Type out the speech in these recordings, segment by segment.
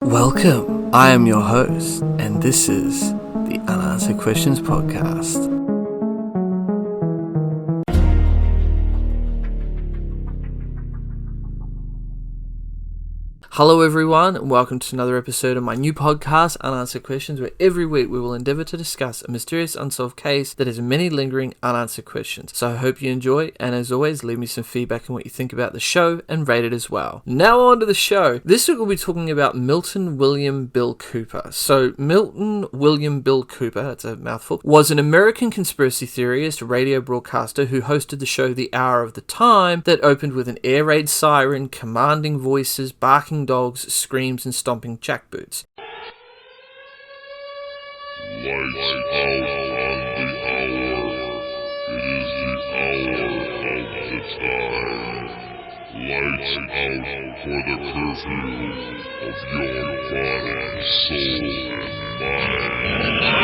Welcome, I am your host, and this is the Unanswered Questions Podcast. Hello everyone, and welcome to another episode of my new podcast, Unanswered Questions, where every week we will endeavour to discuss a mysterious unsolved case that has many lingering unanswered questions. So I hope you enjoy, and as always, leave me some feedback on what you think about the show, and rate it as well. Now on to the show. This week we'll be talking about Milton William Bill Cooper. So Milton William Bill Cooper, that's a mouthful, was an American conspiracy theorist, radio broadcaster who hosted the show The Hour of the Time that opened with an air raid siren, commanding voices, barking dogs, screams, and stomping jackboots. Lights out on the hour. It is the hour of the time. Lights out for the curfew of your body, soul, and mind.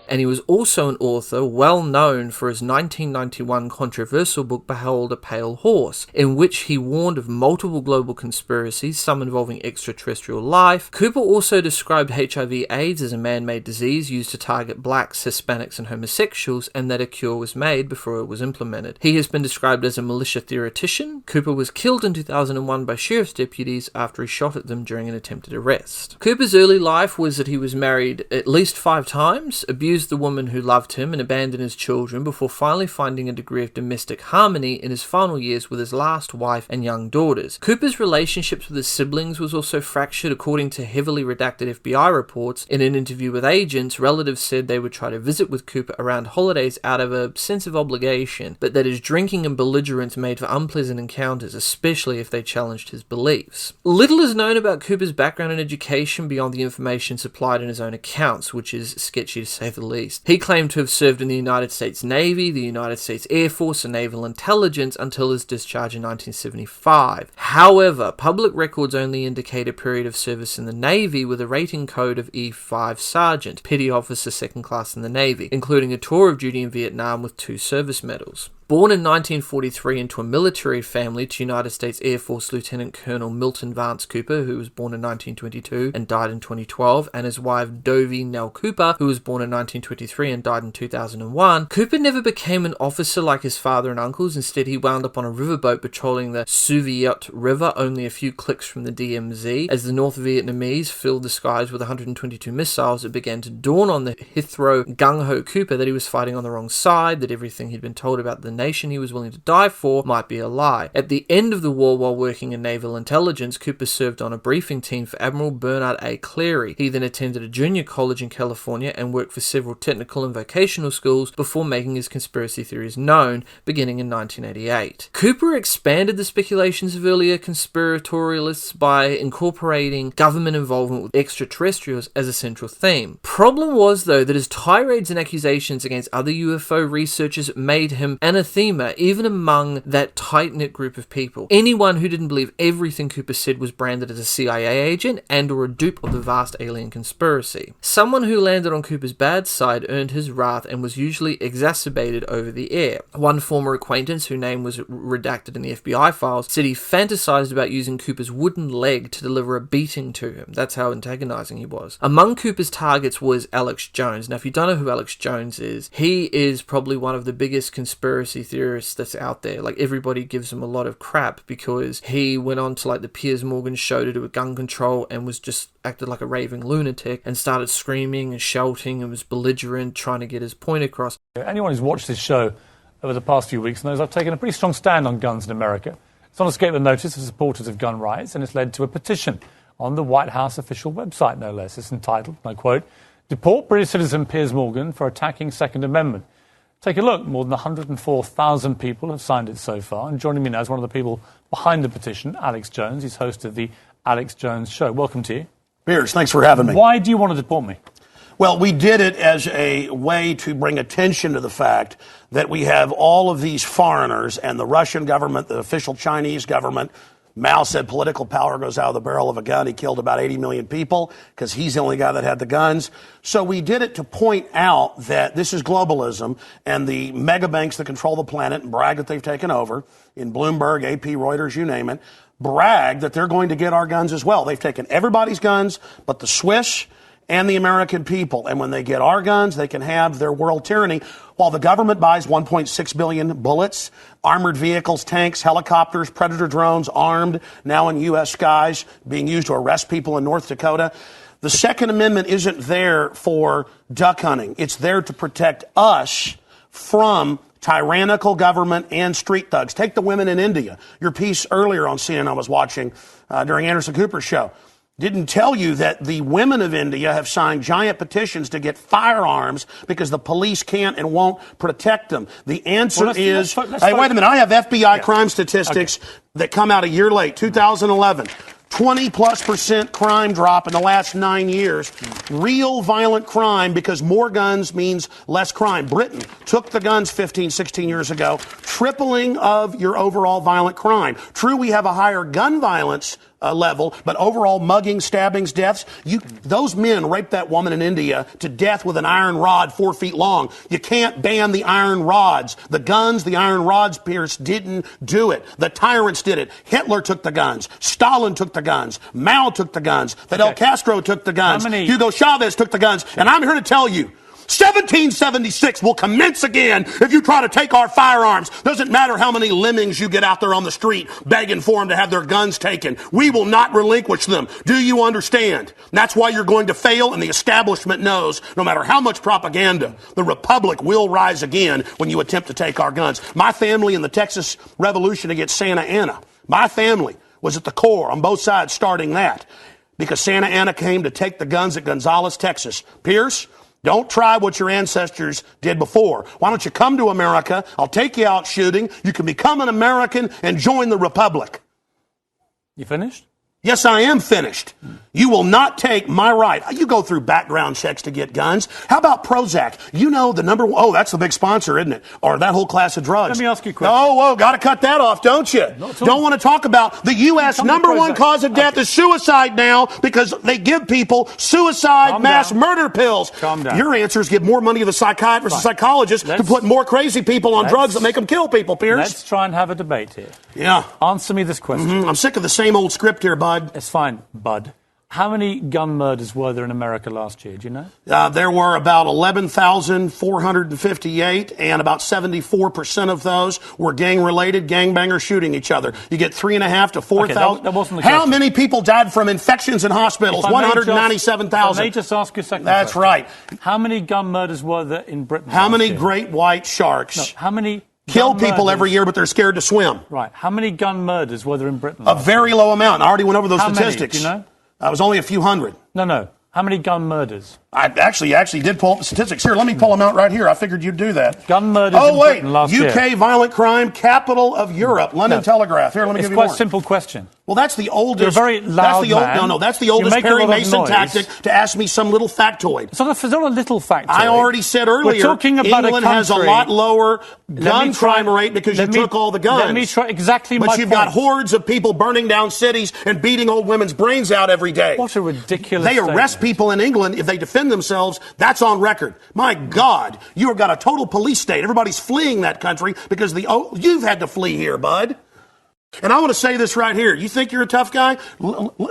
And he was also an author well known for his 1991 controversial book Behold a Pale Horse, in which he warned of multiple global conspiracies, some involving extraterrestrial life. Cooper also described HIV/AIDS as a man-made disease used to target blacks, Hispanics, and homosexuals, and that a cure was made before it was implemented. He has been described as a militia theoretician. Cooper was killed in 2001 by sheriff's deputies after he shot at them during an attempted arrest. Cooper's early life was that he was married at least 5 times, abused the woman who loved him, and abandoned his children before finally finding a degree of domestic harmony in his final years with his last wife and young daughters. Cooper's relationships with his siblings was also fractured. According to heavily redacted FBI reports, in an interview with agents, relatives said they would try to visit with Cooper around holidays out of a sense of obligation, but that his drinking and belligerence made for unpleasant encounters, especially if they challenged his beliefs. Little is known about Cooper's background and education beyond the information supplied in his own accounts, which is sketchy to say the least. He claimed to have served in the United States Navy, the United States Air Force, and Naval Intelligence until his discharge in 1975. However, public records only indicate a period of service in the Navy with a rating code of E5 Sergeant, Petty Officer 2nd Class in the Navy, including a tour of duty in Vietnam with 2 service medals. Born in 1943 into a military family to United States Air Force Lieutenant Colonel Milton Vance Cooper, who was born in 1922 and died in 2012, and his wife Dovie Nell Cooper, who was born in 1923 and died in 2001, Cooper never became an officer like his father and uncles. Instead, he wound up on a riverboat patrolling the Suviot River, only a few clicks from the DMZ. As the North Vietnamese filled the skies with 122 missiles, it began to dawn on the Heathrow gung-ho Cooper that he was fighting on the wrong side, that everything he'd been told about the nation he was willing to die for might be a lie. At the end of the war, while working in naval intelligence, Cooper served on a briefing team for Admiral Bernard A. Cleary. He then attended a junior college in California and worked for several technical and vocational schools before making his conspiracy theories known, beginning in 1988. Cooper expanded the speculations of earlier conspiratorialists by incorporating government involvement with extraterrestrials as a central theme. Problem was, though, that his tirades and accusations against other UFO researchers made him anathema even among that tight-knit group of people. Anyone who didn't believe everything Cooper said was branded as a CIA agent and or a dupe of the vast alien conspiracy. Someone who landed on Cooper's bad side earned his wrath and was usually exacerbated over the air. One former acquaintance, whose name was redacted in the FBI files, said he fantasized about using Cooper's wooden leg to deliver a beating to him. That's how antagonizing he was. Among Cooper's targets was Alex Jones. Now, if you don't know who Alex Jones is, he is probably one of the biggest conspiracy theorists that's out there. Like, everybody gives him a lot of crap because he went on to like the Piers Morgan show to do a gun control and was just acted like a raving lunatic and started screaming and shouting and was belligerent, trying to get his point across. Anyone who's watched this show over the past few weeks knows I've taken a pretty strong stand on guns in America. It's not escaped the notice of supporters of gun rights, and it's led to a petition on the White House official website, no less. It's entitled, and I quote, "Deport British citizen Piers Morgan for attacking Second Amendment." Take a look. More than 104,000 people have signed it so far. And joining me now is one of the people behind the petition, Alex Jones. He's host of the Alex Jones Show. Welcome to you. Piers, thanks for having me. Why do you want to deport me? Well, we did it as a way to bring attention to the fact that we have all of these foreigners and the Russian government, the official Chinese government. Mao said political power goes out of the barrel of a gun. He killed about 80 million people because he's the only guy that had the guns. So we did it to point out that this is globalism and the mega banks that control the planet and brag that they've taken over in Bloomberg, AP, Reuters, you name it, brag that they're going to get our guns as well. They've taken everybody's guns but the Swiss and the American people. And when they get our guns, they can have their world tyranny. While the government buys 1.6 billion bullets, armored vehicles, tanks, helicopters, Predator drones, armed, now in U.S. skies, being used to arrest people in North Dakota. The Second Amendment isn't there for duck hunting. It's there to protect us from tyrannical government and street thugs. Take the women in India. Your piece earlier on CNN I was watching during Anderson Cooper's show didn't tell you that the women of India have signed giant petitions to get firearms because the police can't and won't protect them. The answer is, wait a minute, I have FBI crime statistics that come out a year late, 2011. 20+% crime drop in the last 9 years. Real violent crime because more guns means less crime. Britain took the guns 15, 16 years ago, tripling of your overall violent crime. True, we have a higher gun violence level, but overall mugging, stabbings, deaths, those men raped that woman in India to death with an iron rod 4 feet long. You can't ban the iron rods. The guns, the iron rods, Pierce, didn't do it. The tyrants did it. Hitler took the guns. Stalin took the guns. Mao took the guns. Fidel Castro took the guns. Hugo Chavez took the guns. And I'm here to tell you, 1776 will commence again if you try to take our firearms. Doesn't matter how many lemmings you get out there on the street begging for them to have their guns taken. We will not relinquish them. Do you understand? That's why you're going to fail, and the establishment knows no matter how much propaganda, the Republic will rise again when you attempt to take our guns. My family in the Texas Revolution against Santa Anna, my family was at the core on both sides starting that because Santa Anna came to take the guns at Gonzales, Texas. Pierce, don't try what your ancestors did before. Why don't you come to America? I'll take you out shooting. You can become an American and join the Republic. You finished? Yes, I am finished. You will not take my right. You go through background checks to get guns. How about Prozac? You know the number one. Oh, that's the big sponsor, isn't it? Or that whole class of drugs. Let me ask you a question. Oh, got to cut that off, don't you? Don't want to talk about the U.S. number one cause of death is suicide now because they give people suicide mass murder pills. Calm down. Your answer is give more money to the psychiatrists and psychologists to put more crazy people on drugs that make them kill people, Pierce. Let's try and have a debate here. Yeah. Answer me this question. I'm sick of the same old script here, bud. It's fine, bud. How many gun murders were there in America last year? Do you know? There were about 11,458, and about 74% of those were gang-related, gangbangers shooting each other. You get 3,500 to 4,000. That wasn't the How question. many people died from infections in hospitals? 197,000. Let me just ask you a second. That's right. How many gun murders were there in Britain? How many great white sharks how many kill people every year, but they're scared to swim? Right. How many gun murders were there in Britain? A very low amount. I already went over those statistics. Many? Do you know? It was only a few hundred. No. How many gun murders? I actually did pull up the statistics. Here, let me pull them out right here. I figured you'd do that. Gun murders in Britain last year. UK violent crime, capital of Europe. London Telegraph. Here, let me give you more. It's quite a simple question. Well, that's the oldest. You're a very loud man. That's the oldest Perry Mason tactic to ask me some little factoid. It's not a little factoid. I already said earlier, we're talking about England has a lot lower gun crime rate because you took all the guns. Let me try exactly my point. But you've got hordes of people burning down cities and beating old women's brains out every day. What a ridiculous They arrest people in England if they defend themselves. That's on record. My God, you've got a total police state. Everybody's fleeing that country because you've had to flee here, bud. And I want to say this right here. You think you're a tough guy?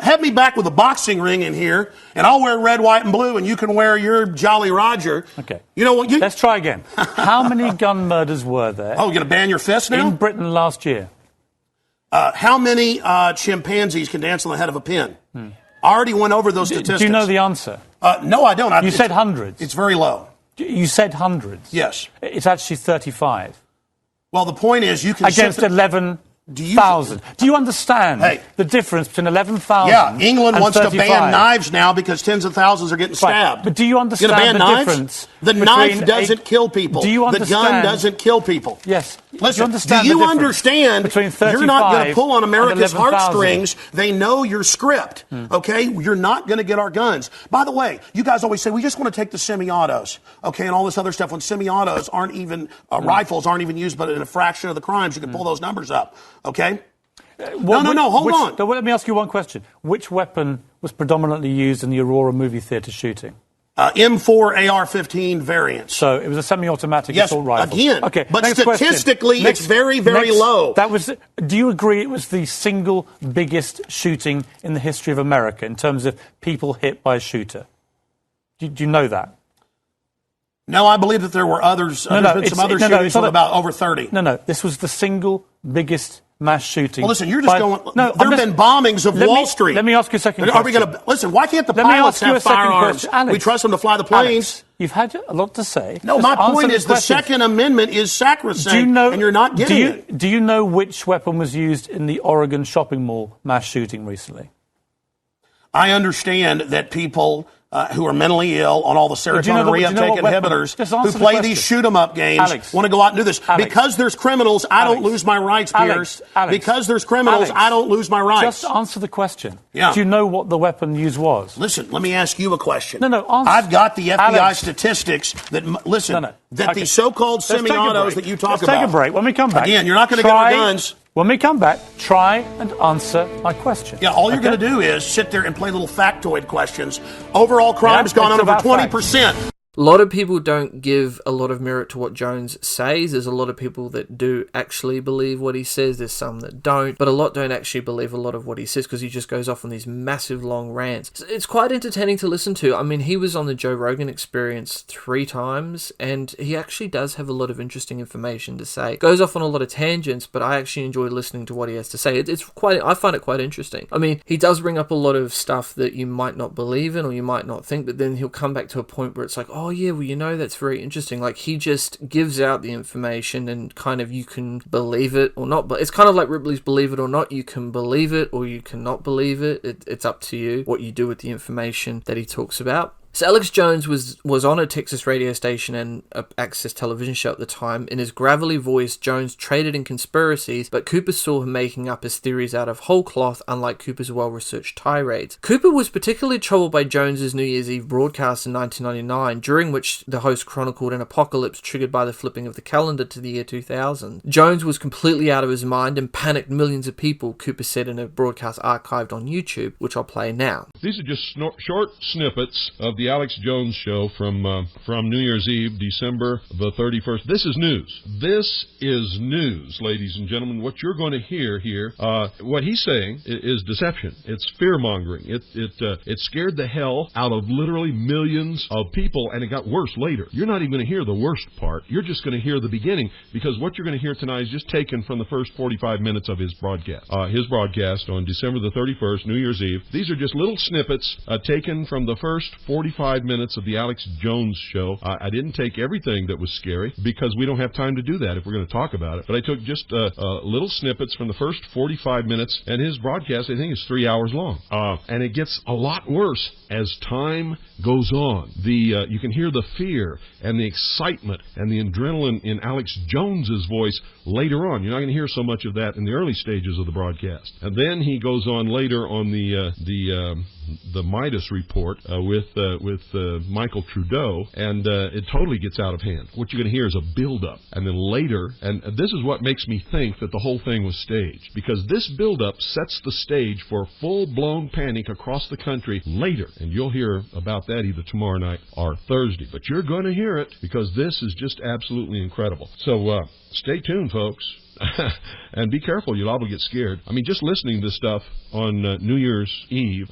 Have me back with a boxing ring in here, and I'll wear red, white, and blue, and you can wear your Jolly Roger. Okay. You know what? Let's try again. How many gun murders were there? Oh, you're going to ban your fist now? In Britain last year. How many chimpanzees can dance on the head of a pin? I already went over those statistics. Do you know the answer? No, I don't. You said hundreds. It's very low. You said hundreds. Yes. It's actually 35. Well, the point is you can... Against 11 Do you understand the difference between 11,000? Yeah, England and wants 35? to ban knives now because tens of thousands are getting stabbed. Right. But do you understand ban the knives? difference? The knife doesn't kill people. Do you understand? The gun doesn't kill people. Yes. Listen, do you understand between you're not going to pull on America's 11, heartstrings? They know your script, okay? You're not going to get our guns. By the way, you guys always say, we just want to take the semi-autos, okay, and all this other stuff. When semi-autos aren't even, rifles aren't even used, but in a fraction of the crimes, you can pull those numbers up, okay? Hold on. Let me ask you one question. Which weapon was predominantly used in the Aurora movie theater shooting? M4 AR-15 variants. So it was a semi-automatic assault rifle. Again. Okay. But statistically, it's very, very low. Do you agree it was the single biggest shooting in the history of America in terms of people hit by a shooter? Do you know that? No, I believe that there were others. There's been some other shootings with about over 30. No. This was the single biggest mass shooting. Well, listen, you're just going. There have been bombings of Wall Street. Let me ask you a second question. Are we going to listen? Why can't the pilots have firearms? We trust them to fly the planes. Alex, you've had a lot to say. No, my point is the Second Amendment is sacrosanct, and you're not getting it. Do you know which weapon was used in the Oregon shopping mall mass shooting recently? I understand that people who are mentally ill on all the serotonin reuptake inhibitors who play these shoot-'em-up games want to go out and do this. Because there's criminals, I don't lose my rights, Pierce. Because there's criminals, I don't lose my rights. Just answer the question. Yeah. Do you know what the weapon used was? Listen, let me ask you a question. Answer. I've got the FBI statistics that, the so-called semi-autos that you talk about. Let's take a break. When we come back. Again, you're not going to get our guns. When we come back, try and answer my question. Yeah, all you're going to do is sit there and play little factoid questions. Overall crime has gone up over 20%. A lot of people don't give a lot of merit to what Jones says. There's a lot of people that do actually believe what he says. There's some that don't. But a lot don't actually believe a lot of what he says because he just goes off on these massive long rants. It's quite entertaining to listen to. I mean, he was on the Joe Rogan Experience 3 times, and he actually does have a lot of interesting information to say. Goes off on a lot of tangents, but I actually enjoy listening to what he has to say. I find it quite interesting. I mean, he does bring up a lot of stuff that you might not believe in or you might not think, but then he'll come back to a point where it's like, oh yeah, well, that's very interesting. Like, he just gives out the information and kind of you can believe it or not. But it's kind of like Ripley's Believe It or Not. You can believe it or you cannot believe it. It's up to you what you do with the information that he talks about. So Alex Jones was on a Texas radio station and an Access television show at the time. In his gravelly voice, Jones traded in conspiracies, but Cooper saw him making up his theories out of whole cloth, unlike Cooper's well-researched tirades. Cooper was particularly troubled by Jones's New Year's Eve broadcast in 1999, during which the host chronicled an apocalypse triggered by the flipping of the calendar to the year 2000. Jones was completely out of his mind and panicked millions of people, Cooper said in a broadcast archived on YouTube, which I'll play now. These are just short snippets of the Alex Jones Show from New Year's Eve, December the 31st. This is news. This is news, ladies and gentlemen. What you're going to hear here, what he's saying is deception. It's fear-mongering. It scared the hell out of literally millions of people, and it got worse later. You're not even going to hear the worst part. You're just going to hear the beginning, because what you're going to hear tonight is just taken from the first 45 minutes of his broadcast. His broadcast on December the 31st, New Year's Eve. These are just little snippets taken from the first 45 minutes of the Alex Jones Show. I didn't take everything that was scary because we don't have time to do that if we're going to talk about it. But I took just little snippets from the first 45 minutes, and his broadcast, I think, is 3 hours long. And it gets a lot worse as time goes on. You can hear the fear and the excitement and the adrenaline in Alex Jones's voice later on. You're not going to hear so much of that in the early stages of the broadcast. And then he goes on later on the Midas report with Michael Trudeau, and it totally gets out of hand. What you're going to hear is a build-up, and then later, and this is what makes me think that the whole thing was staged, because this build-up sets the stage for full-blown panic across the country later, and you'll hear about that either tomorrow night or Thursday. But you're going to hear it, because this is just absolutely incredible. So stay tuned, folks. And be careful, you'll all get scared. I mean, just listening to this stuff on New Year's Eve,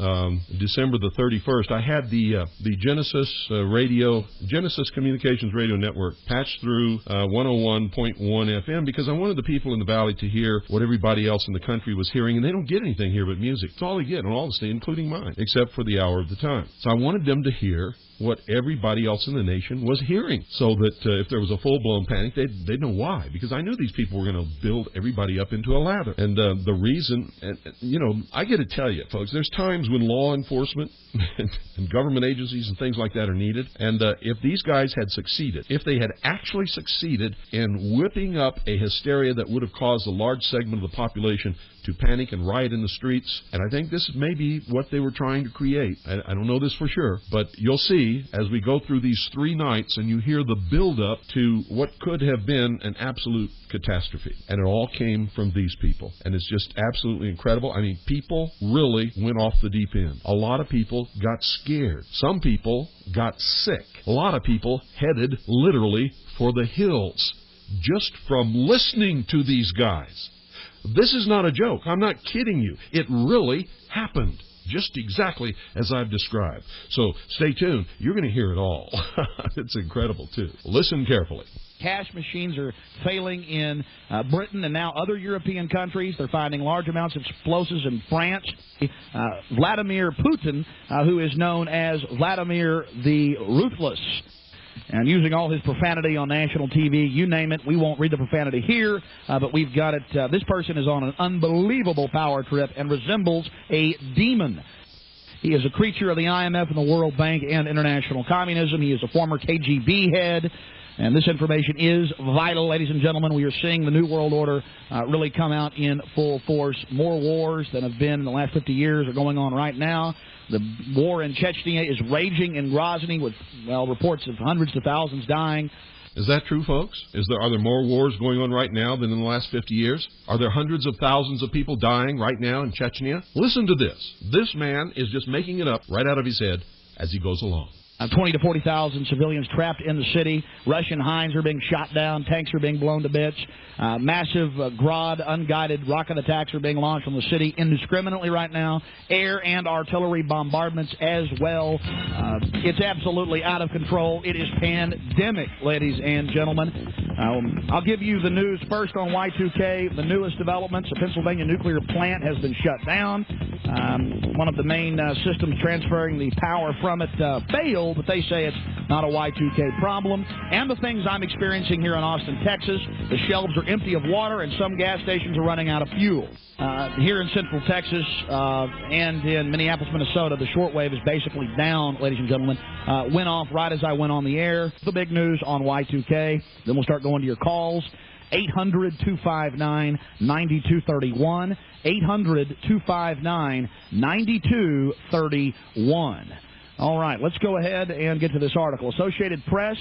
December the 31st, I had the Genesis Communications Radio Network patched through 101.1 FM because I wanted the people in the Valley to hear what everybody else in the country was hearing, and they don't get anything here but music. It's all they get on all the stations, including mine, except for the hour of the time. So I wanted them to hear what everybody else in the nation was hearing, so that if there was a full-blown panic, they'd know why, because I knew these people were going to build everybody up into a lather. And the reason, I got to tell you, folks, there's times when law enforcement and government agencies and things like that are needed, and if these guys had succeeded, if they had actually succeeded in whipping up a hysteria that would have caused a large segment of the population to panic and riot in the streets, and I think this may be what they were trying to create. I don't know this for sure, but you'll see as we go through these 3 nights and you hear the build-up to what could have been an absolute catastrophe. And it all came from these people. And it's just absolutely incredible. I mean, people really went off the deep end. A lot of people got scared. Some people got sick. A lot of people headed literally for the hills just from listening to these guys. This is not a joke. I'm not kidding you. It really happened, just exactly as I've described. So stay tuned. You're going to hear it all. It's incredible, too. Listen carefully. Cash machines are failing in Britain and now other European countries. They're finding large amounts of explosives in France. Vladimir Putin, who is known as Vladimir the Ruthless, and using all his profanity on national TV, you name it. We won't read the profanity here, but we've got it. This person is on an unbelievable power trip and resembles a demon. He is a creature of the IMF and the World Bank and international communism. He is a former KGB head. And this information is vital, ladies and gentlemen. We are seeing the New World Order really come out in full force. More wars than have been in the last 50 years are going on right now. The war in Chechnya is raging in Grozny with, reports of hundreds of thousands dying. Is that true, folks? Are there more wars going on right now than in the last 50 years? Are there hundreds of thousands of people dying right now in Chechnya? Listen to this. This man is just making it up right out of his head as he goes along. 20 to 40,000 civilians trapped in the city. Russian Hinds are being shot down. Tanks are being blown to bits. Massive Grad unguided rocket attacks are being launched on the city indiscriminately right now. Air and artillery bombardments as well. It's absolutely out of control. It is pandemic, ladies and gentlemen. I'll give you the news first on Y2K. The newest developments: a Pennsylvania nuclear plant has been shut down. One of the main systems transferring the power from it failed, but they say it's not a Y2K problem. And the things I'm experiencing here in Austin, Texas: the shelves are empty of water and some gas stations are running out of fuel. Here in Central Texas and in Minneapolis, Minnesota, the shortwave is basically down, ladies and gentlemen. Went off right as I went on the air. The big news on Y2K. Then we'll start going to your calls. 800-259-9231. 800-259-9231. All right, let's go ahead and get to this article. Associated Press.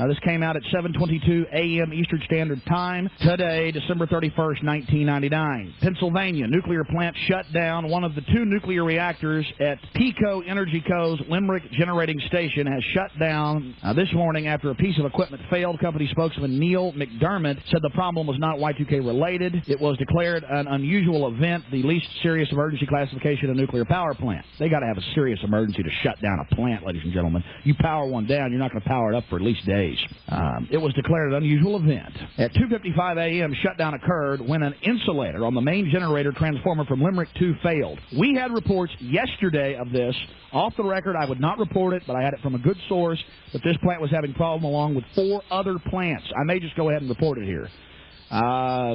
This came out at 7:22 a.m. Eastern Standard Time today, December 31st, 1999. Pennsylvania nuclear plant shut down. One of the 2 nuclear reactors at Pico Energy Co.'s Limerick Generating Station has shut down this morning after a piece of equipment failed. Company spokesman Neil McDermott said the problem was not Y2K related. It was declared an unusual event, the least serious emergency classification of a nuclear power plant. They got to have a serious emergency to shut down a plant, ladies and gentlemen. You power one down, you're not going to power it up for at least days. It was declared an unusual event. At 2:55 a.m., shutdown occurred when an insulator on the main generator transformer from Limerick 2 failed. We had reports yesterday of this. Off the record, I would not report it, but I had it from a good source that this plant was having problem along with 4 other plants. I may just go ahead and report it here. Boy,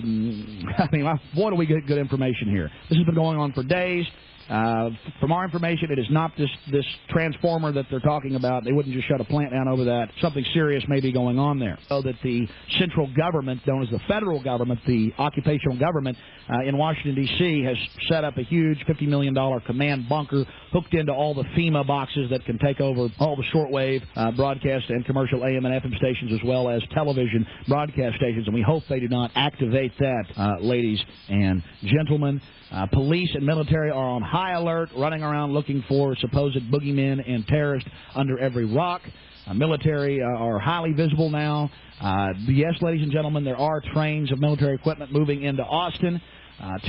do we get good information here. This has been going on for days. From our information, it is not this transformer that they're talking about. They wouldn't just shut a plant down over that. Something serious may be going on there. So that the central government, known as the federal government, the occupational government in Washington, D.C., has set up a huge $50 million command bunker hooked into all the FEMA boxes that can take over all the shortwave broadcast and commercial AM and FM stations, as well as television broadcast stations. And we hope they do not activate that, ladies and gentlemen. Police and military are on high alert, running around looking for supposed boogeymen and terrorists under every rock. Military are highly visible now. Yes, ladies and gentlemen, there are trains of military equipment moving into Austin.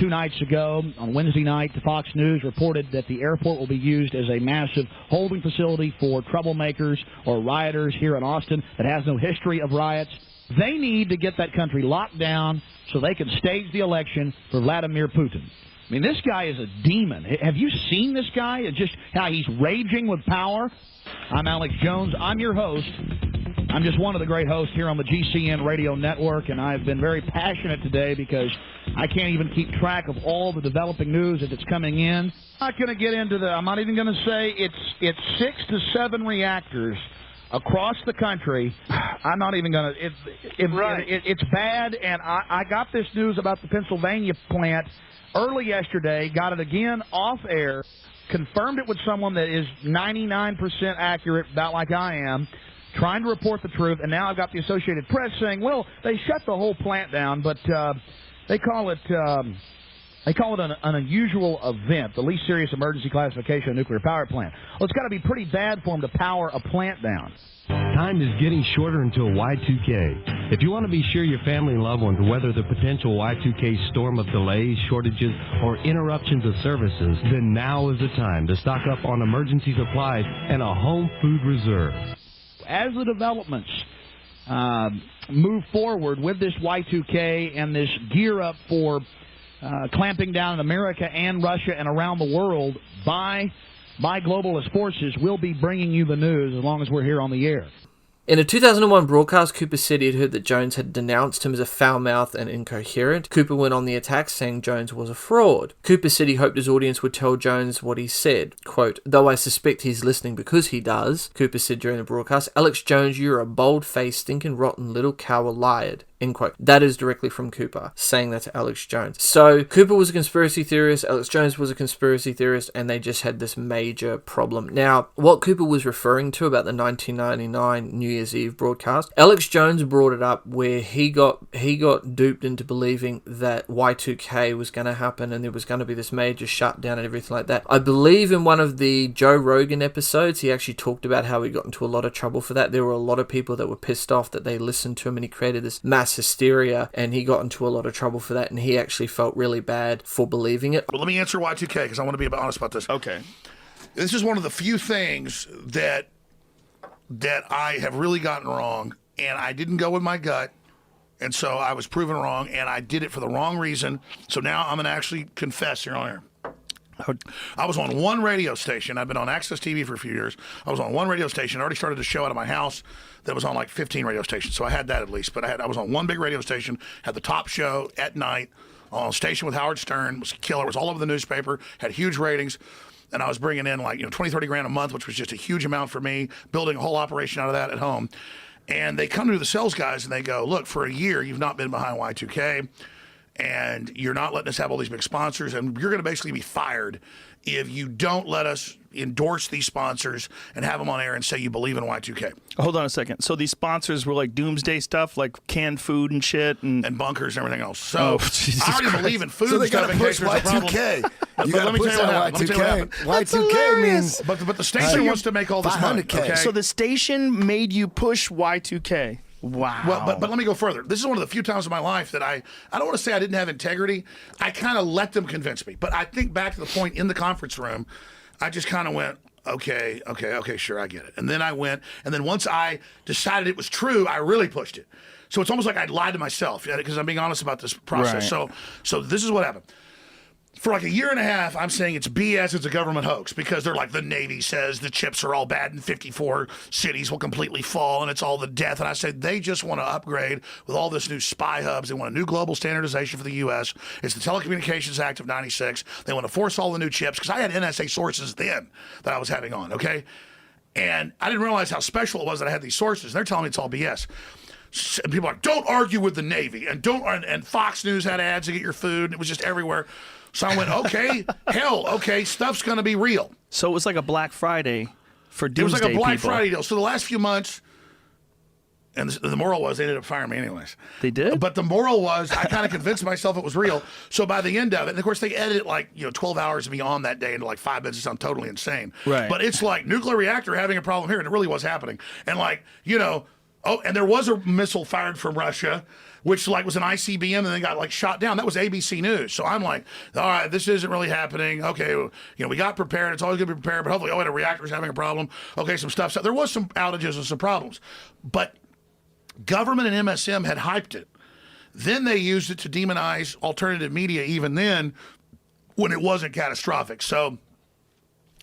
2 nights ago, on Wednesday night, Fox News reported that the airport will be used as a massive holding facility for troublemakers or rioters here in Austin that has no history of riots. They need to get that country locked down so they can stage the election for Vladimir Putin. I mean, this guy is a demon. Have you seen this guy? Just how he's raging with power? I'm Alex Jones. I'm your host. I'm just one of the great hosts here on the GCN radio network, and I've been very passionate today because I can't even keep track of all the developing news as it's coming in. I'm not going to get into I'm not even going to say it's 6 to 7 reactors across the country. I'm not even going to. It's bad, and I got this news about the Pennsylvania plant early yesterday, got it again off air, confirmed it with someone that is 99% accurate, about like I am, trying to report the truth, and now I've got the Associated Press saying, well, they shut the whole plant down, but they call it an unusual event, the least serious emergency classification of a nuclear power plant. Well, it's got to be pretty bad for them to power a plant down. Time is getting shorter until Y2K. If you want to be sure your family and loved ones weather the potential Y2K storm of delays, shortages, or interruptions of services, then now is the time to stock up on emergency supplies and a home food reserve. As the developments move forward with this Y2K and this gear up for clamping down in America and Russia and around the world by globalist forces, we'll be bringing you the news as long as we're here on the air. In a 2001 broadcast, Cooper said he had heard that Jones had denounced him as a foul-mouthed and incoherent. Cooper went on the attack saying Jones was a fraud. Cooper said he hoped his audience would tell Jones what he said. Quote, though I suspect he's listening because he does, Cooper said during the broadcast, Alex Jones, you're a bold-faced, stinking, rotten little cow liar. End quote. That is directly from Cooper, saying that to Alex Jones. So, Cooper was a conspiracy theorist, Alex Jones was a conspiracy theorist, and they just had this major problem. Now, what Cooper was referring to about the 1999 New Year's Eve broadcast, Alex Jones brought it up where he got duped into believing that Y2K was going to happen and there was going to be this major shutdown and everything like that. I believe in one of the Joe Rogan episodes, he actually talked about how he got into a lot of trouble for that. There were a lot of people that were pissed off that they listened to him, and he created this mass hysteria, and he got into a lot of trouble for that, and he actually felt really bad for believing it. Well, let me answer Y2K because I want to be honest about this. Okay. This is one of the few things that I have really gotten wrong, and I didn't go with my gut, and so I was proven wrong, and I did it for the wrong reason. So now I'm going to actually confess here on air. I was on one radio station. I've been on Access TV for a few years. I was on one radio station. I already started a show out of my house that was on like 15 radio stations. So I had that at least. But I was on one big radio station, had the top show at night on a station with Howard Stern. It was killer. It was all over the newspaper, had huge ratings. And I was bringing in like, 20, 30 grand a month, which was just a huge amount for me, building a whole operation out of that at home. And they come to the sales guys and they go, look, for a year, you've not been behind Y2K. And you're not letting us have all these big sponsors, and you're going to basically be fired if you don't let us endorse these sponsors and have them on air and say you believe in Y2K. Hold on a second. So these sponsors were like doomsday stuff, like canned food and shit, and bunkers and everything else. So Jesus I already Christ. believe in food So they and stuff got to in push case there's a problem. Y2K. But You let got me to tell push you what happened. that Y2K. Y2K means But the station wants to make all this money. 500K. Okay? So the station made you push Y2K. Wow. Well, but let me go further. This is one of the few times in my life that I don't want to say I didn't have integrity. I kind of let them convince me. But I think back to the point in the conference room, I just kind of went, okay, sure, I get it. And then I went, and then once I decided it was true, I really pushed it. So it's almost like I'd lied to myself, because I'm being honest about this process. Right. So this is what happened. For like a year and a half, I'm saying it's BS, it's a government hoax, because they're like, the Navy says the chips are all bad and 54 cities will completely fall and it's all the death. And I said, they just want to upgrade with all this new spy hubs. They want a new global standardization for the U.S. It's the Telecommunications Act of 96. They want to force all the new chips, because I had NSA sources then that I was having on, okay? And I didn't realize how special it was that I had these sources. They're telling me it's all BS. And people are like, don't argue with the Navy. And Fox News had ads to get your food. It was just everywhere. So I went, okay, stuff's going to be real. So it was like a Black Friday for doomsday It was like a Black people. Friday deal. So the last few months, and the moral was they ended up firing me anyways. They did? But the moral was I kind of convinced myself it was real. So by the end of it, and of course they edit it like 12 hours beyond that day into like 5 minutes. It sounds totally insane. Right. But it's like nuclear reactor having a problem here, and it really was happening. And and there was a missile fired from Russia, which was an ICBM and then got shot down. That was ABC News. So I'm like, all right, this isn't really happening. Okay, we got prepared. It's always going to be prepared, but hopefully, the reactor's having a problem. Okay, some stuff. So there was some outages and some problems. But government and MSM had hyped it. Then they used it to demonize alternative media even then when it wasn't catastrophic. So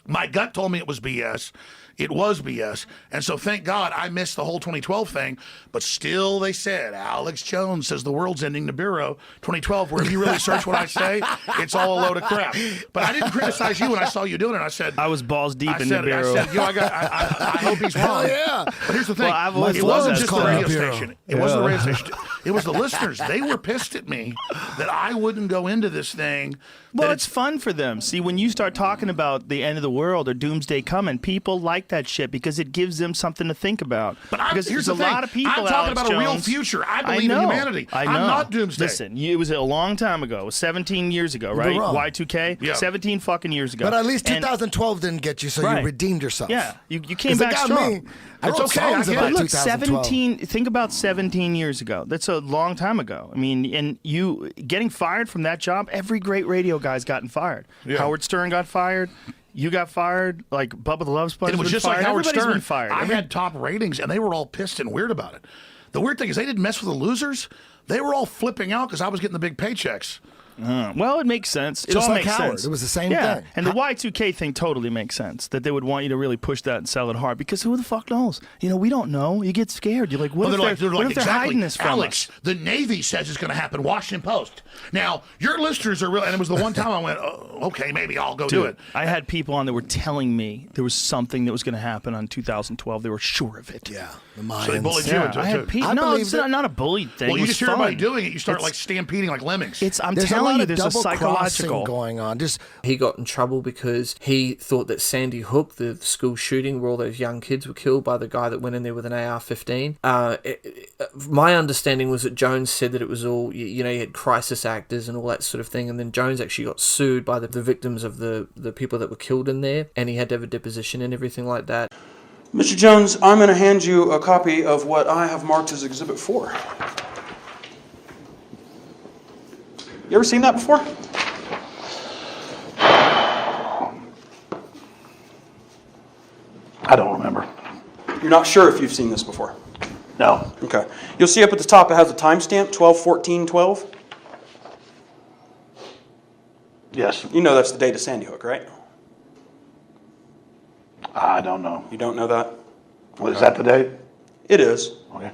my gut told me it was BS. It was BS. And so thank God I missed the whole 2012 thing. But still they said, Alex Jones says the world's ending, Nibiru 2012, where if you really search what I say, it's all a load of crap. But I didn't criticize you when I saw you doing it. I said, I was balls deep in Nibiru. I said, I hope he's wrong. Yeah. But here's the thing. Well, it wasn't just the radio Nibiru. station. It wasn't the radio station. It was the listeners. They were pissed at me that I wouldn't go into this thing. Well, it's fun for them. See, when you start talking about the end of the world or doomsday coming, people like that shit because it gives them something to think about. But because here's there's the a thing. lot of people. I'm talking about Jones, a real future. I believe know, in humanity. I know. I'm not doomsday. Listen, it was a long time ago. 17 years ago, right? Y2K? Yeah. 17 fucking years ago. But at least 2012 didn't get you, so Right. you redeemed yourself. Yeah, you came 'Cause it back got strong. me. I It's wrote okay, songs I get about it. Look, 2012. 17. Think about 17 years ago. That's a long time ago. I mean, and you getting fired from that job. Every great radio guy's gotten fired. Yeah. Howard Stern got fired. You got fired. Like Bubba the Love Sponge. And it was just fired. like Howard Everybody's Stern. been fired. I had top ratings, and they were all pissed and weird about it. The weird thing is they didn't mess with the losers. They were all flipping out because I was getting the big paychecks. Well, it makes sense. It Just all like makes Howard. sense. It was the same yeah. thing. And the Y2K thing totally makes sense. That they would want you to really push that and sell it hard because who the fuck knows? You know, we don't know. You get scared. You're like, what if they're exactly, hiding this from Alex, us? the Navy says it's going to happen. Washington Post. Now, your listeners are real, and it was the one time I went, oh, okay, maybe I'll go do it. I had people on that were telling me there was something that was going to happen on 2012. They were sure of it. Yeah, the Mayans. So they bullied you Yeah, into I it, had too. people. I No, believed it's it. not a bullied thing. Well, It you was just hear everybody fun. doing it, you start It's- like stampeding like lemmings. I'm There's a telling lot you, of there's a double psychological crossing going on. Just He got in trouble because he thought that Sandy Hook, the school shooting where all those young kids were killed by the guy that went in there with an AR-15. My understanding was that Jones said that it was all, you know, you had crisis actors and all that sort of thing, and then Jones actually got sued by the victims of the people that were killed in there, and he had to have a deposition and everything like that. Mr. Jones, I'm going to hand you a copy of what I have marked as Exhibit 4. You ever seen that before? I don't remember. You're not sure if you've seen this before? No. Okay. You'll see up at the top it has a timestamp, 12/14/12. Yes. You know that's the date of Sandy Hook, right? I don't know. You don't know that? Is that the date? It is. Okay.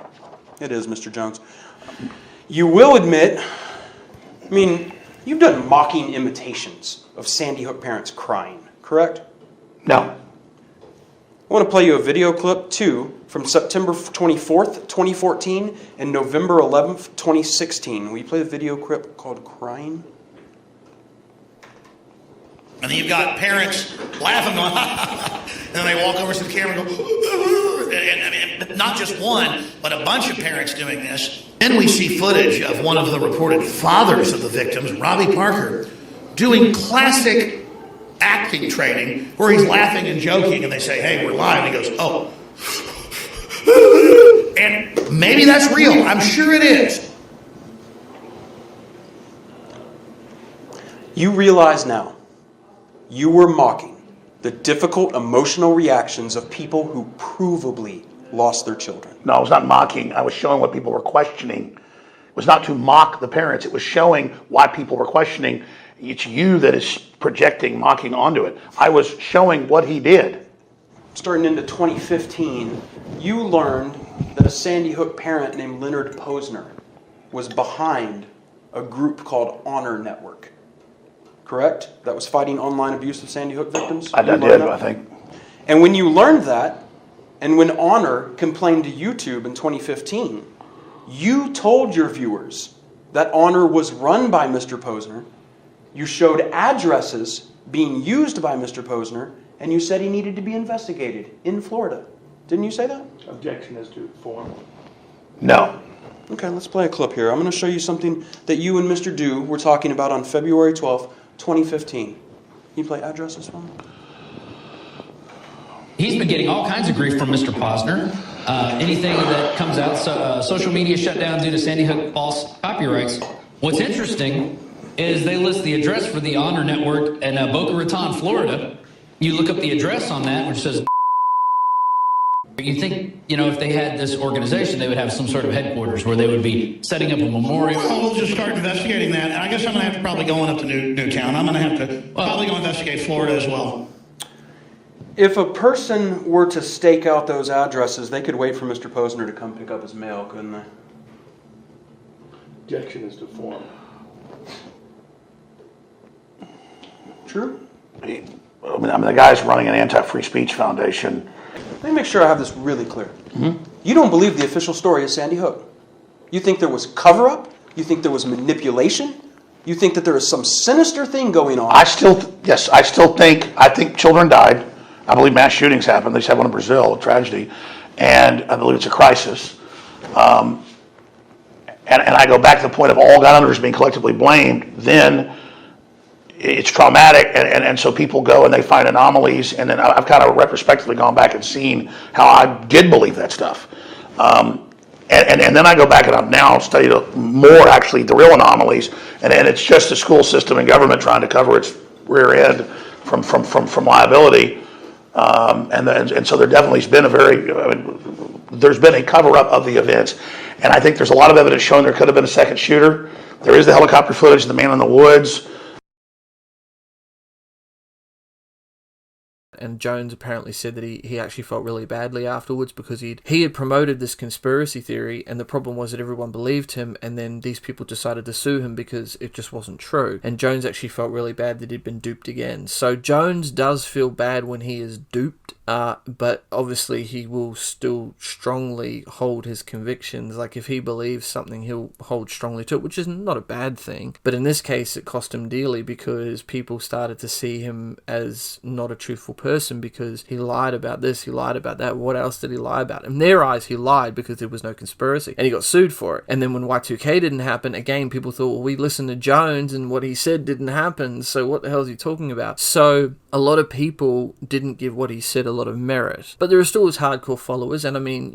It is, Mr. Jones. You will admit, I mean, you've done mocking imitations of Sandy Hook parents crying, correct? No. I want to play you a video clip, too, from September 24th, 2014 and November 11th, 2016. Will you play the video clip called Crying? And then you've got parents laughing, going, and then they walk over to the camera and go, and not just one, but a bunch of parents doing this. Then we see footage of one of the reported fathers of the victims, Robbie Parker, doing classic acting training where he's laughing and joking, and they say, hey, we're live. And he goes, oh. And maybe that's real. I'm sure it is. You realize now you were mocking the difficult emotional reactions of people who provably lost their children. No, I was not mocking. I was showing what people were questioning. It was not to mock the parents. It was showing why people were questioning. It's you that is projecting mocking onto it. I was showing what he did. Starting into 2015, you learned that a Sandy Hook parent named Leonard Posner was behind a group called Honor Network. Correct? That was fighting online abuse of Sandy Hook victims? I did, I think. And when you learned that, and when Honor complained to YouTube in 2015, you told your viewers that Honor was run by Mr. Posner, you showed addresses being used by Mr. Posner, and you said he needed to be investigated in Florida. Didn't you say that? Objection is to form. No. Okay, let's play a clip here. I'm going to show you something that you and Mr. Dew were talking about on February 12th, 2015. Can you play addresses for me? He's been getting all kinds of grief from Mr. Posner. Anything that comes out, social media shut down due to Sandy Hook false copyrights. What's interesting is they list the address for the Honor Network in Boca Raton, Florida. You look up the address on that, which says... You think, you know, if they had this organization, they would have some sort of headquarters where they would be setting up a memorial. Well, we'll just start investigating that. And I guess I'm going to have to probably go on up to Newtown. I'm going to have to probably go investigate Florida as well. If a person were to stake out those addresses, they could wait for Mr. Posner to come pick up his mail, couldn't they? Objection is to form. True. I mean, the guy's running an anti-free speech foundation. Let me make sure I have this really clear. Mm-hmm. You don't believe the official story of Sandy Hook. You think there was cover-up? You think there was manipulation? You think that there is some sinister thing going on? I still think children died. I believe mass shootings happened. They just had one in Brazil, a tragedy. And I believe it's a crisis. And I go back to the point of all gun owners being collectively blamed. Then it's traumatic, and so people go and they find anomalies. And then I've kind of retrospectively gone back and seen how I did believe that stuff. And then I go back and I've now studied more, actually, the real anomalies. And it's just the school system and government trying to cover its rear end from liability. And so there definitely has been there's been a cover-up of the events. And I think there's a lot of evidence showing there could have been a second shooter. There is the helicopter footage of the man in the woods. And Jones apparently said that he actually felt really badly afterwards because he had promoted this conspiracy theory, and the problem was that everyone believed him, and then these people decided to sue him because it just wasn't true. And Jones actually felt really bad that he'd been duped again. So Jones does feel bad when he is duped, but obviously he will still strongly hold his convictions. Like, if he believes something, he'll hold strongly to it, which is not a bad thing. But in this case, it cost him dearly because people started to see him as not a truthful person because he lied about this, he lied about that. What else did he lie about? In their eyes, he lied because there was no conspiracy, and he got sued for it. And then when Y2K didn't happen, again, people thought, well, we listened to Jones and what he said didn't happen, so what the hell is he talking about? So a lot of people didn't give what he said a lot of merit. But there are still his hardcore followers, and I mean,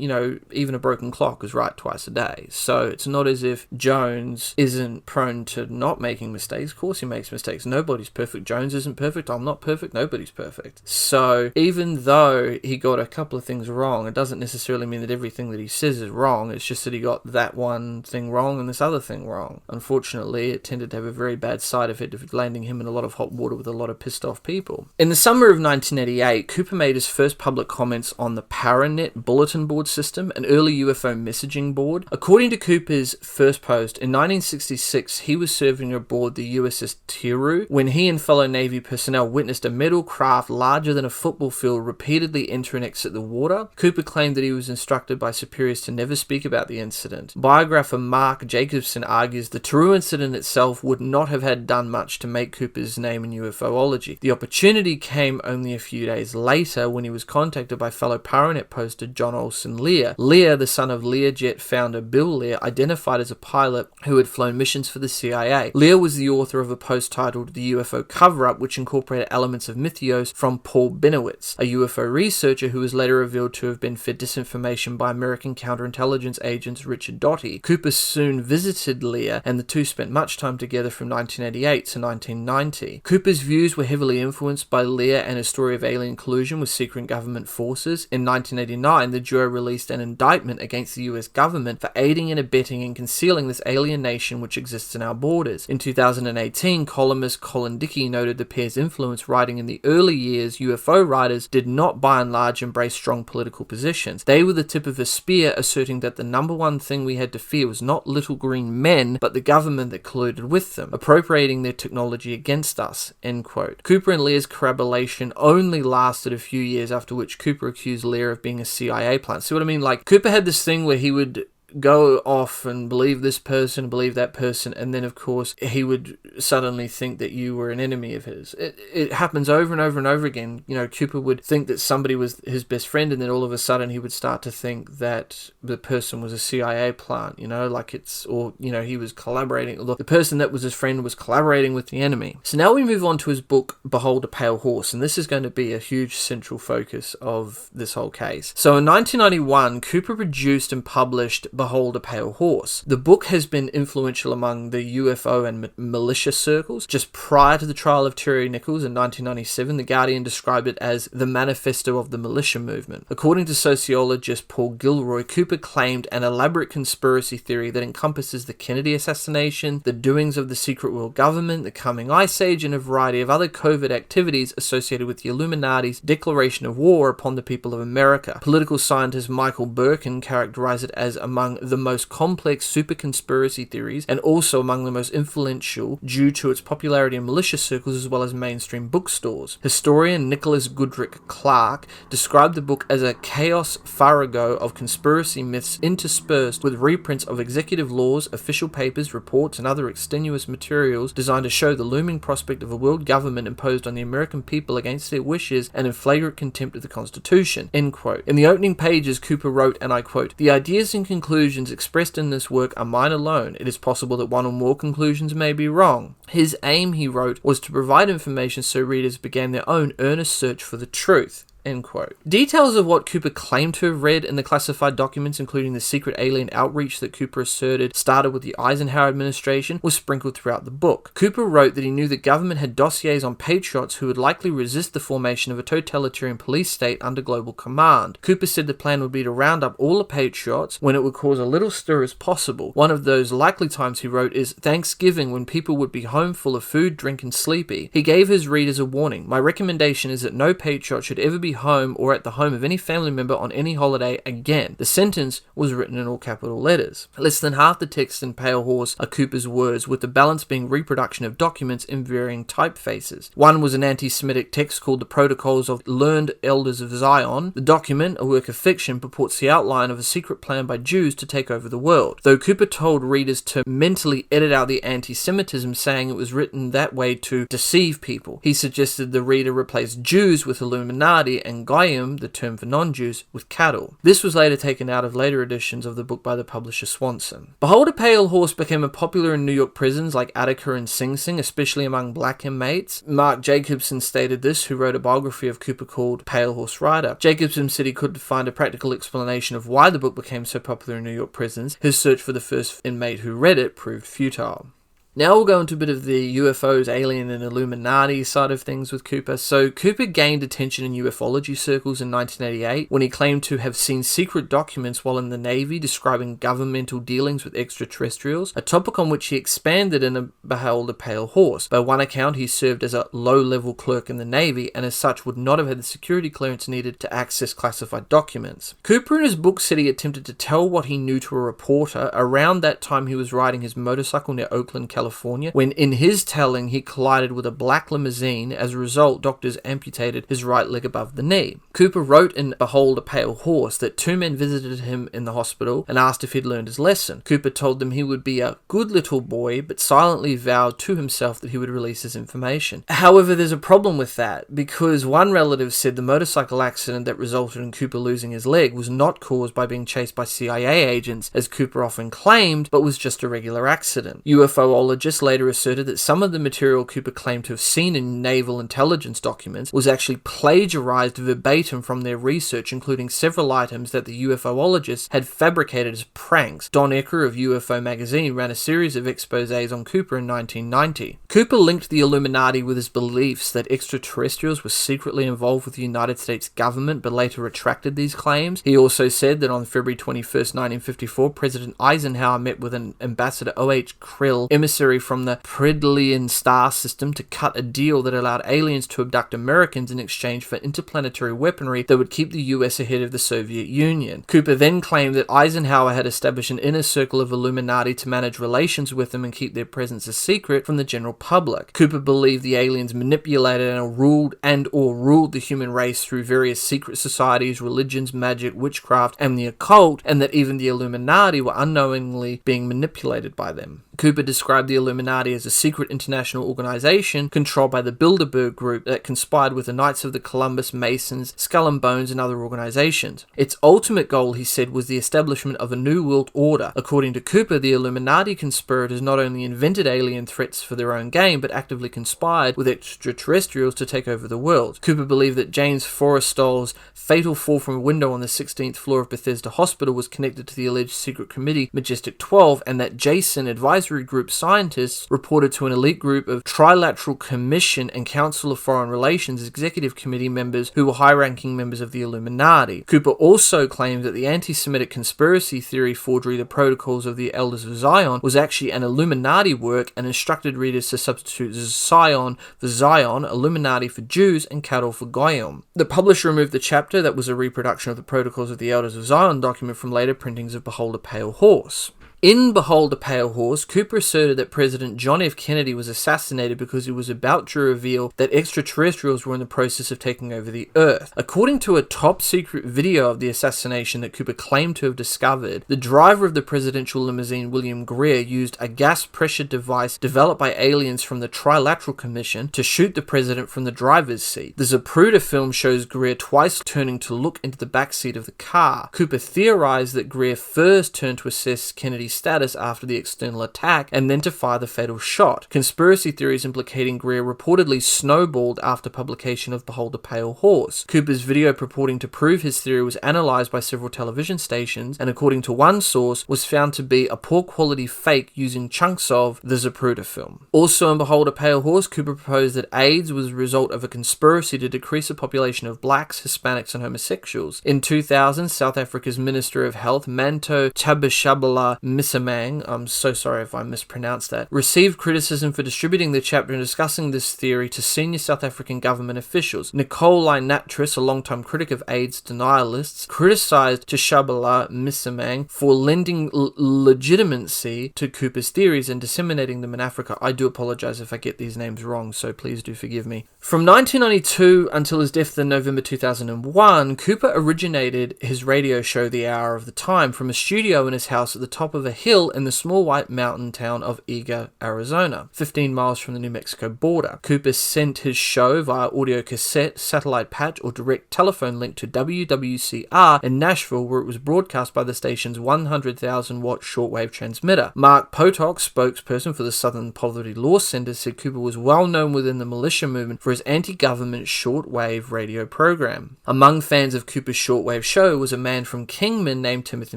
even a broken clock is right twice a day. So it's not as if Jones isn't prone to not making mistakes. Of course he makes mistakes. Nobody's perfect. Jones isn't perfect. I'm not perfect. Nobody's perfect. So even though he got a couple of things wrong, it doesn't necessarily mean that everything that he says is wrong. It's just that he got that one thing wrong and this other thing wrong. Unfortunately, it tended to have a very bad side effect of landing him in a lot of hot water with a lot of pissed off people. In the summer of 1988, Cooper made his first public comments on the ParaNet bulletin board system, an early UFO messaging board. According to Cooper's first post, in 1966, he was serving aboard the USS Tiru when he and fellow Navy personnel witnessed a metal craft larger than a football field repeatedly enter and exit the water. Cooper claimed that he was instructed by superiors to never speak about the incident. Biographer Mark Jacobson argues the Tiru incident itself would not have had done much to make Cooper's name in UFOlogy. The opportunity came only a few days later when he was contacted by fellow ParaNet poster John Olson Lear. Lear, the son of Learjet founder Bill Lear, identified as a pilot who had flown missions for the CIA. Lear was the author of a post titled The UFO Cover-Up, which incorporated elements of mythos from Paul Benowitz, a UFO researcher who was later revealed to have been fed disinformation by American counterintelligence agents Richard Doty. Cooper soon visited Lear, and the two spent much time together from 1988 to 1990. Cooper's views were heavily influenced by Lear and his story of alien collusion with secret government forces. In 1989, the duo released an indictment against the US government for aiding and abetting and concealing this alien nation which exists in our borders. In 2018, columnist Colin Dickey noted the pair's influence, writing in the early years, UFO writers did not by and large embrace strong political positions. They were the tip of a spear, asserting that the number one thing we had to fear was not little green men, but the government that colluded with them, appropriating their technology against us, end quote. Cooper and Lear's collaboration only lasted a few years, after which Cooper accused Lear of being a CIA plant. See what I mean? Like, Cooper had this thing where he would go off and believe this person, believe that person, and then of course he would suddenly think that you were an enemy of his. It happens over and over and over again. Cooper would think that somebody was his best friend, and then all of a sudden he would start to think that the person was a CIA plant, he was collaborating, or the person that was his friend was collaborating with the enemy. So now we move on to his book, Behold a Pale Horse, and this is going to be a huge central focus of this whole case. So in 1991, Cooper produced and published Behold a Pale Horse. The book has been influential among the UFO and militia circles. Just prior to the trial of Terry Nichols in 1997, The Guardian described it as the manifesto of the militia movement. According to sociologist Paul Gilroy, Cooper claimed an elaborate conspiracy theory that encompasses the Kennedy assassination, the doings of the secret world government, the coming Ice Age, and a variety of other covert activities associated with the Illuminati's declaration of war upon the people of America. Political scientist Michael Birkin characterized it as among the most complex super conspiracy theories and also among the most influential due to its popularity in militia circles as well as mainstream bookstores. Historian Nicholas Goodrick Clark described the book as a chaos farrago of conspiracy myths interspersed with reprints of executive laws, official papers, reports, and other extenuous materials designed to show the looming prospect of a world government imposed on the American people against their wishes and in flagrant contempt of the Constitution. End quote. In the opening pages, Cooper wrote, and I quote, "The ideas and conclusions expressed in this work are mine alone. It is possible that one or more conclusions may be wrong. His aim," he wrote, "was to provide information so readers began their own earnest search for the truth." End quote. Details of what Cooper claimed to have read in the classified documents, including the secret alien outreach that Cooper asserted started with the Eisenhower administration, was sprinkled throughout the book. Cooper wrote that he knew the government had dossiers on patriots who would likely resist the formation of a totalitarian police state under global command. Cooper said the plan would be to round up all the patriots when it would cause a little stir as possible. One of those likely times, he wrote, is Thanksgiving, when people would be home full of food, drink, and sleepy. He gave his readers a warning. My recommendation is that no patriot should ever be home or at the home of any family member on any holiday again. The sentence was written in all capital letters. Less than half the text in Pale Horse are Cooper's words, with the balance being reproduction of documents in varying typefaces. One was an anti-Semitic text called The Protocols of Learned Elders of Zion. The document, a work of fiction, purports the outline of a secret plan by Jews to take over the world. Though Cooper told readers to mentally edit out the anti-Semitism, saying it was written that way to deceive people, he suggested the reader replace Jews with Illuminati and Goyim, the term for non-Jews, with cattle. This was later taken out of later editions of the book by the publisher Swanson. Behold a Pale Horse became popular in New York prisons like Attica and Sing Sing, especially among black inmates. Mark Jacobson stated this, who wrote a biography of Cooper called Pale Horse Rider. Jacobson said he couldn't find a practical explanation of why the book became so popular in New York prisons. His search for the first inmate who read it proved futile. Now we'll go into a bit of the UFOs, alien and Illuminati side of things with Cooper. So Cooper gained attention in ufology circles in 1988 when he claimed to have seen secret documents while in the Navy describing governmental dealings with extraterrestrials, a topic on which he expanded in Behold a Pale Horse. By one account, he served as a low-level clerk in the Navy and as such would not have had the security clearance needed to access classified documents. Cooper in his book said he attempted to tell what he knew to a reporter. Around that time he was riding his motorcycle near Oakland, California, when in his telling he collided with a black limousine. As a result, doctors amputated his right leg above the knee. Cooper wrote in Behold a Pale Horse that two men visited him in the hospital and asked if he'd learned his lesson. Cooper told them he would be a good little boy, but silently vowed to himself that he would release his information. However, there's a problem with that, because one relative said the motorcycle accident that resulted in Cooper losing his leg was not caused by being chased by CIA agents, as Cooper often claimed, but was just a regular accident. UFOologists later asserted that some of the material Cooper claimed to have seen in naval intelligence documents was actually plagiarized verbatim from their research, including several items that the UFOologists had fabricated as pranks. Don Ecker of UFO magazine ran a series of exposés on Cooper in 1990. Cooper linked the Illuminati with his beliefs that extraterrestrials were secretly involved with the United States government, but later retracted these claims. He also said that on February 21st, 1954, President Eisenhower met with an Ambassador O.H. Krill, emissary from the Pridlian star system, to cut a deal that allowed aliens to abduct Americans in exchange for interplanetary weaponry that would keep the US ahead of the Soviet Union. Cooper then claimed that Eisenhower had established an inner circle of Illuminati to manage relations with them and keep their presence a secret from the general public. Cooper believed the aliens manipulated and ruled the human race through various secret societies, religions, magic, witchcraft, and the occult, and that even the Illuminati were unknowingly being manipulated by them. Cooper described the Illuminati as a secret international organization controlled by the Bilderberg Group that conspired with the Knights of the Columbus, Masons, Skull and Bones, and other organizations. Its ultimate goal, he said, was the establishment of a new world order. According to Cooper, the Illuminati conspirators not only invented alien threats for their own gain, but actively conspired with extraterrestrials to take over the world. Cooper believed that James Forrestal's fatal fall from a window on the 16th floor of Bethesda Hospital was connected to the alleged secret committee Majestic 12, and that Jason Advisory Group scientists reported to an elite group of Trilateral Commission and Council of Foreign Relations Executive Committee members who were high-ranking members of the Illuminati. Cooper also claimed that the anti-Semitic conspiracy theory forgery, The Protocols of the Elders of Zion, was actually an Illuminati work, and instructed readers to substitute Zion for Zion, Illuminati for Jews, and cattle for Goyim. The publisher removed the chapter that was a reproduction of the Protocols of the Elders of Zion document from later printings of Behold a Pale Horse. In Behold a Pale Horse, Cooper asserted that President John F. Kennedy was assassinated because he was about to reveal that extraterrestrials were in the process of taking over the Earth. According to a top-secret video of the assassination that Cooper claimed to have discovered, the driver of the presidential limousine, William Greer, used a gas-pressure device developed by aliens from the Trilateral Commission to shoot the president from the driver's seat. The Zapruder film shows Greer twice turning to look into the backseat of the car. Cooper theorized that Greer first turned to assess Kennedy's status after the external attack, and then to fire the fatal shot. Conspiracy theories implicating Greer reportedly snowballed after publication of Behold a Pale Horse. Cooper's video purporting to prove his theory was analyzed by several television stations, and according to one source, was found to be a poor quality fake using chunks of the Zapruder film. Also in Behold a Pale Horse, Cooper proposed that AIDS was a result of a conspiracy to decrease the population of blacks, Hispanics, and homosexuals. In 2000, South Africa's Minister of Health, Manto Tshabashabala Missamang, I'm so sorry if I mispronounced that, received criticism for distributing the chapter and discussing this theory to senior South African government officials. Nicole Natris, a longtime critic of AIDS denialists, criticized Tshabashabala Missamang for lending legitimacy to Cooper's theories and disseminating them in Africa. I do apologize if I get these names wrong, so please do forgive me. From 1992 until his death in November 2001, Cooper originated his radio show The Hour of the Time from a studio in his house at the top of a hill in the small white mountain town of Eagar, Arizona, 15 miles from the New Mexico border. Cooper sent his show via audio cassette, satellite patch, or direct telephone link to WWCR in Nashville, where it was broadcast by the station's 100,000-watt shortwave transmitter. Mark Potok, spokesperson for the Southern Poverty Law Center, said Cooper was well known within the militia movement for his anti-government shortwave radio program. Among fans of Cooper's shortwave show was a man from Kingman named Timothy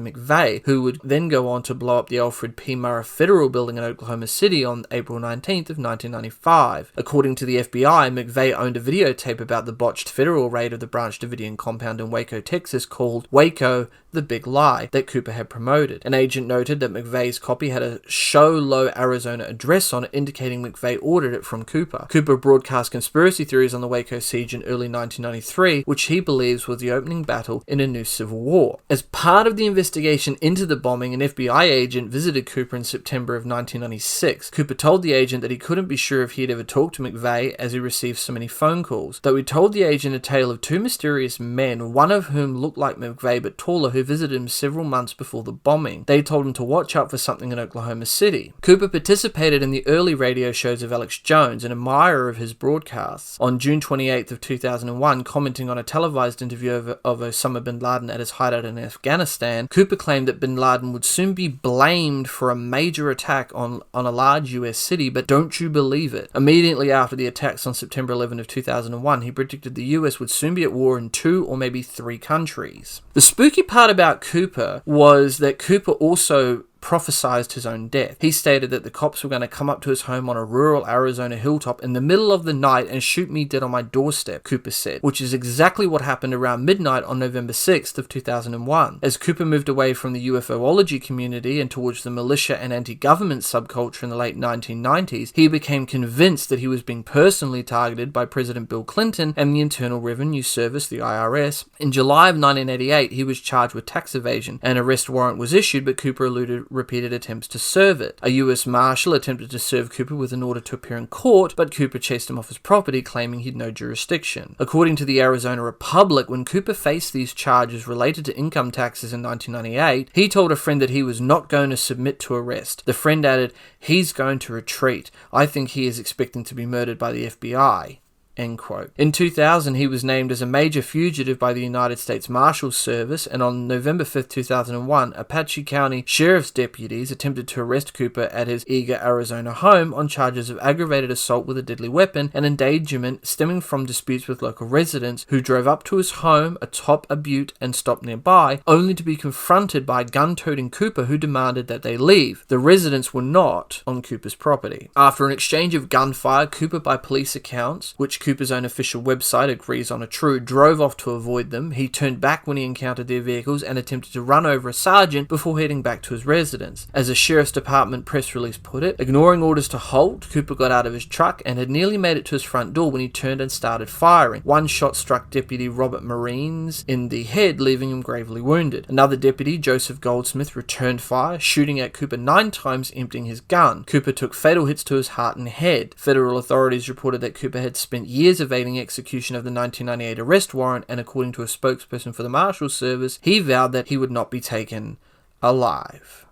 McVeigh, who would then go on to blow up the Alfred P. Murrah Federal Building in Oklahoma City on April 19th of 1995. According to the FBI, McVeigh owned a videotape about the botched federal raid of the Branch Davidian compound in Waco, Texas, called Waco, The Big Lie, that Cooper had promoted. An agent noted that McVeigh's copy had a Show Low, Arizona address on it, indicating McVeigh ordered it from Cooper. Cooper broadcast conspiracy theories on the Waco siege in early 1993, which he believes was the opening battle in a new civil war. As part of the investigation into the bombing, an FBI agent visited Cooper in September of 1996. Cooper told the agent that he couldn't be sure if he had ever talked to McVeigh, as he received so many phone calls. Though he told the agent a tale of two mysterious men, one of whom looked like McVeigh but taller, who visited him several months before the bombing. They told him to watch out for something in Oklahoma City. Cooper participated in the early radio shows of Alex Jones, an admirer of his broadcasts. On June 28th of 2001, commenting on a televised interview of Osama bin Laden at his hideout in Afghanistan, Cooper claimed that bin Laden would soon be blamed for a major attack on a large US city, but don't you believe it? Immediately after the attacks on September 11 of 2001, he predicted the US would soon be at war in 2 or maybe 3 countries. The spooky part about Cooper was that Cooper also prophesized his own death. He stated that the cops were going to come up to his home on a rural Arizona hilltop in the middle of the night and shoot me dead on my doorstep, Cooper said, which is exactly what happened around midnight on November 6th of 2001. As Cooper moved away from the UFOlogy community and towards the militia and anti-government subculture in the late 1990s, he became convinced that he was being personally targeted by President Bill Clinton and the Internal Revenue Service, the IRS. In July of 1988, he was charged with tax evasion. An arrest warrant was issued, but Cooper eluded repeated attempts to serve it. A U.S. Marshal attempted to serve Cooper with an order to appear in court, but Cooper chased him off his property, claiming he'd no jurisdiction. According to the Arizona Republic, when Cooper faced these charges related to income taxes in 1998, he told a friend that he was not going to submit to arrest. The friend added, "He's going to retreat. I think he is expecting to be murdered by the FBI." End quote. In 2000, he was named as a major fugitive by the United States Marshals Service, and on November 5, 2001, Apache County Sheriff's deputies attempted to arrest Cooper at his Eager, Arizona home on charges of aggravated assault with a deadly weapon and endangerment stemming from disputes with local residents who drove up to his home atop a butte and stopped nearby, only to be confronted by a gun-toting Cooper who demanded that they leave. The residents were not on Cooper's property. After an exchange of gunfire, Cooper, by police accounts, which Cooper's own official website agrees on are true, drove off to avoid them. He turned back when he encountered their vehicles and attempted to run over a sergeant before heading back to his residence. As a sheriff's department press release put it, ignoring orders to halt, Cooper got out of his truck and had nearly made it to his front door when he turned and started firing. One shot struck Deputy Robert Marines in the head, leaving him gravely wounded. Another deputy, Joseph Goldsmith, returned fire, shooting at Cooper 9 times, emptying his gun. Cooper took fatal hits to his heart and head. Federal authorities reported that Cooper had spent years evading execution of the 1998 arrest warrant, and according to a spokesperson for the Marshals Service, he vowed that he would not be taken alive.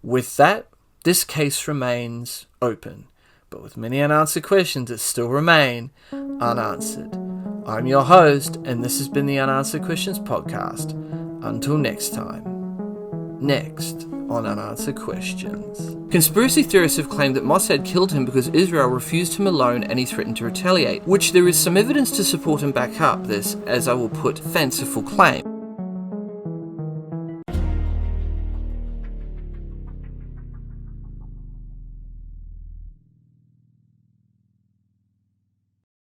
With that, this case remains open, but with many unanswered questions that still remain unanswered. I'm your host, and this has been the Unanswered Questions Podcast. Until next time. Next on Unanswered Questions. Conspiracy theorists have claimed that Mossad killed him because Israel refused him a loan and he threatened to retaliate, which there is some evidence to support and back up this, as I will put, fanciful claim.